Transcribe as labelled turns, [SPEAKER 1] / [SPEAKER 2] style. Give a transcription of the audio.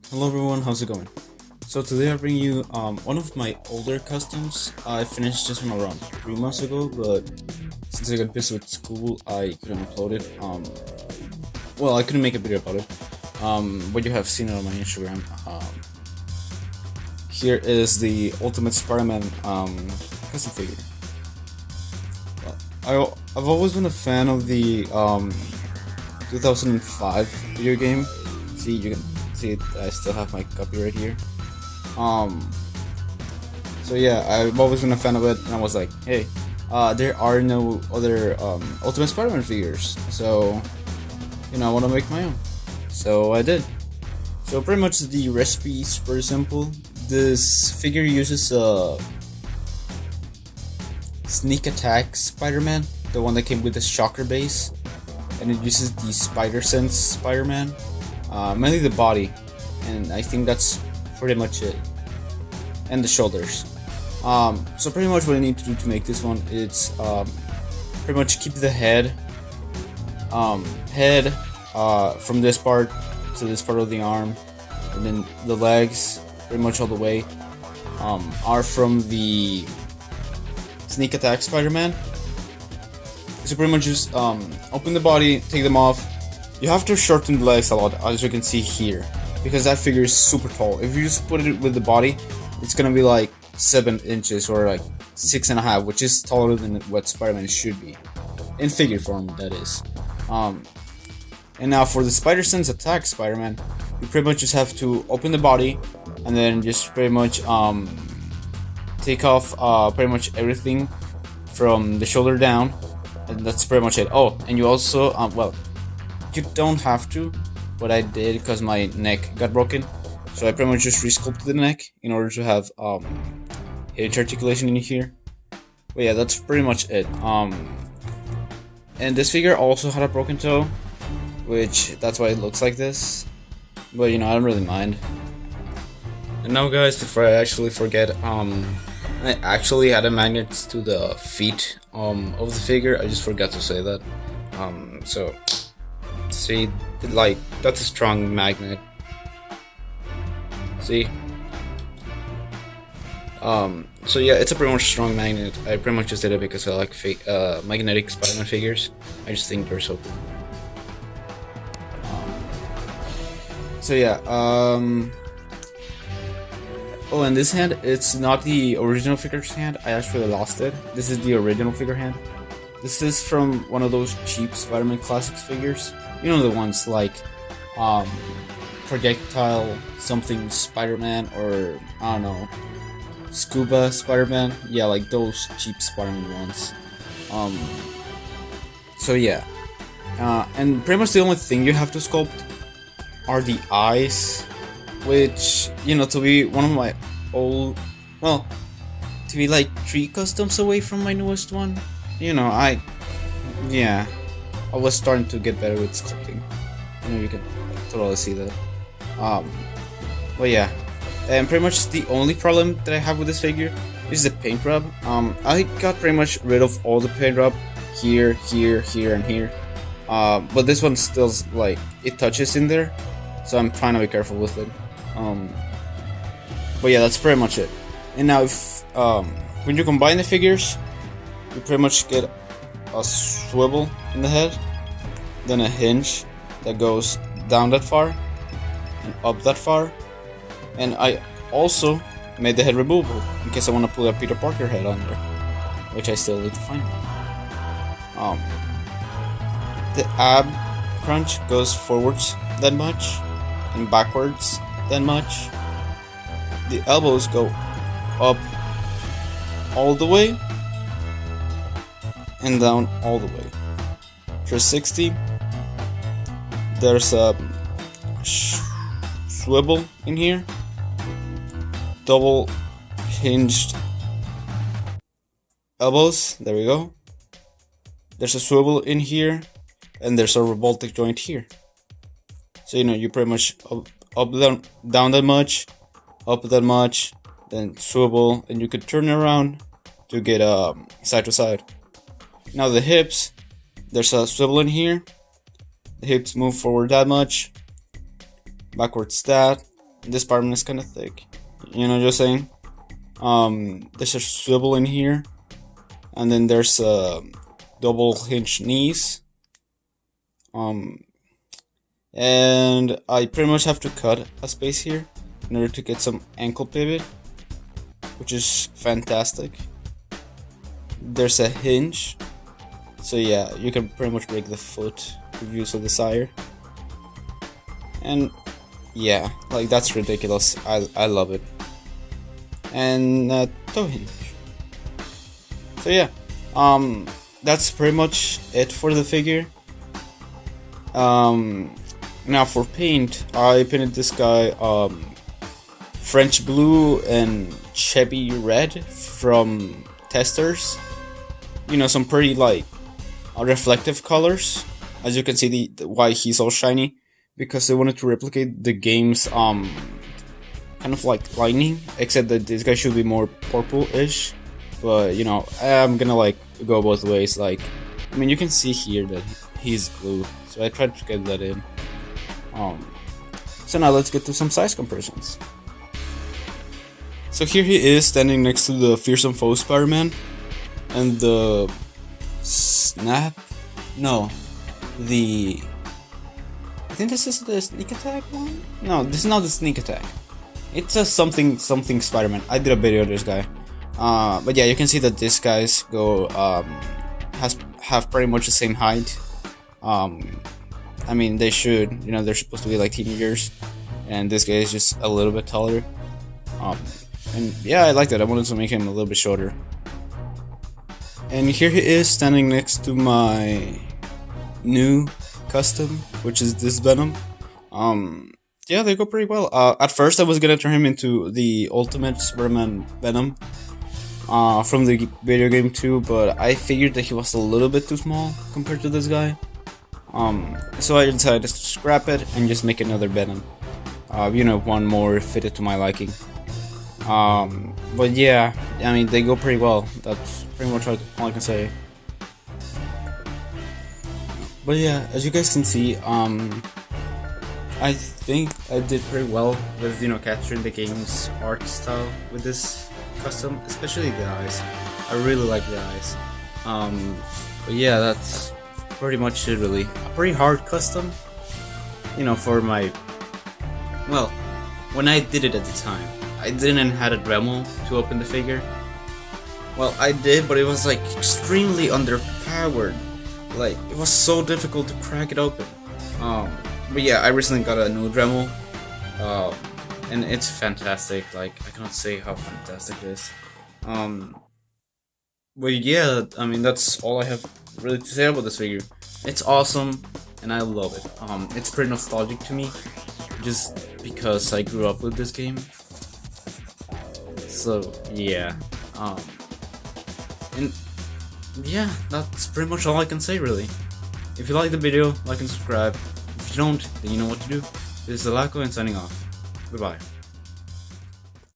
[SPEAKER 1] Hello everyone, how's it going? So today I bring you one of my older customs. I finished this one around 3 months ago, but since I got busy with school, I couldn't upload it. Well, I couldn't make a video about it. But you have seen it on my Instagram. Here is the Ultimate Spider-Man custom figure. I've always been a fan of the 2005 video game. See, you can see it, I still have my copy right here. So yeah, I've always been a fan of it, and I was like, hey, there are no other Ultimate Spider-Man figures, so I want to make my own. So I did. So pretty much the recipe is very simple. This figure uses a sneak attack Spider-Man, the one that came with the shocker base, and it uses the spider sense Spider-Man, mainly the body, and I think that's pretty much it, and the shoulders. So pretty much what I need to do to make this one is pretty much keep the head from this part to this part of the arm, and then the legs pretty much all the way are from the sneak attack Spider-Man. So pretty much just open the body, take them off. You have to shorten the legs a lot, as you can see here, because that figure is super tall. If you just put it with the body, it's gonna be like 7 inches or like 6.5, which is taller than what Spider-Man should be in figure form, that is. And now for the Spider Sense Attack Spider-Man, you pretty much just have to open the body and then just pretty much take off pretty much everything from the shoulder down, and that's pretty much it. Oh, and you also well, you don't have to, but I did because my neck got broken, so I pretty much just resculpted the neck in order to have hinge articulation in here. But yeah, that's pretty much it. And this figure also had a broken toe, which that's why it looks like this, but I don't really mind. And now guys, before I actually forget, I actually added magnets to the feet of the figure. I just forgot to say that. So see, like, that's a strong magnet. See? So yeah, it's a pretty much strong magnet. I pretty much just did it because I like magnetic Spider-Man figures. I just think they're so cool. So yeah, oh, and this hand, it's not the original figure's hand. I actually lost it. This is the original figure hand. This is from one of those cheap Spider-Man Classics figures. You know, the ones like Projectile something Spider-Man, or I don't know, Scuba Spider-Man. Yeah, like those cheap Spider-Man ones. So yeah, and pretty much the only thing you have to sculpt are the eyes, which, to be one of my old, well, to be like 3 customs away from my newest one. I was starting to get better with sculpting. You can totally see that. But yeah, and pretty much the only problem that I have with this figure is the paint rub. I got pretty much rid of all the paint rub here, here, here, and here. But this one still, like, it touches in there, so I'm trying to be careful with it. But yeah, that's pretty much it. And now if when you combine the figures, you pretty much get a swivel in the head, then a hinge that goes down that far and up that far, and I also made the head removable in case I want to put a Peter Parker head on there, which I still need to find. The ab crunch goes forwards that much and backwards that much. The elbows go up all the way and down all the way. 360. There's a swivel in here, double hinged elbows. There we go. There's a swivel in here, and there's a revolting joint here. So you pretty much up down that much, up that much, then swivel, and you could turn around to get side to side. Now the hips, there's a swivel in here. The hips move forward that much, backwards that, This Spiderman is kind of thick. You know, just saying. There's a swivel in here, and then there's double hinge knees. And I pretty much have to cut a space here in order to get some ankle pivot, which is fantastic. There's a hinge, so yeah, you can pretty much break the foot if you so desire. And yeah, like that's ridiculous. I love it. And toe hinge. So yeah, that's pretty much it for the figure. Now for paint, I painted this guy French blue and Chevy red from Testers. You know, some pretty like reflective colors. As you can see, the why he's all shiny, because they wanted to replicate the game's kind of like lightning, except that this guy should be more purple-ish. But you know, I'm gonna like go both ways. Like, I mean, you can see here that he's blue, so I tried to get that in. So now let's get to some size comparisons. So here he is standing next to the Fearsome Foe Spider-Man and the I think this is the sneak attack one? No, this is not the sneak attack. It's a something Spider-Man. I did a video of this guy. But yeah, you can see that these guys go have pretty much the same height. I mean, they should, you know, they're supposed to be like teenagers, and this guy is just a little bit taller. And yeah, I like that. I wanted to make him a little bit shorter. And here he is standing next to my new custom, which is this Venom. Yeah, they go pretty well. At first I was gonna turn him into the Ultimate Spider-Man Venom from the video game too, but I figured that he was a little bit too small compared to this guy. So I decided to scrap it and just make another Venom. You know, one more fitted to my liking. But yeah, I mean, they go pretty well. That's pretty much all I can say. But yeah, as you guys can see, I think I did pretty well with, you know, capturing the game's art style with this custom, especially the eyes. I really like the eyes. But yeah, that's pretty much it really. A pretty hard custom, you know, for my, well, when I did it at the time, I didn't have a Dremel to open the figure. Well, I did, but it was like extremely underpowered. Like, it was so difficult to crack it open. But yeah, I recently got a new Dremel, and it's fantastic. Like, I cannot say how fantastic it is. But yeah, I mean, that's all I have really to say about this figure. It's awesome, and I love it. It's pretty nostalgic to me, just because I grew up with this game. So yeah, and yeah, that's pretty much all I can say really. If you like the video, like and subscribe. If you don't, then you know what to do. This is Alaco and signing off. Goodbye.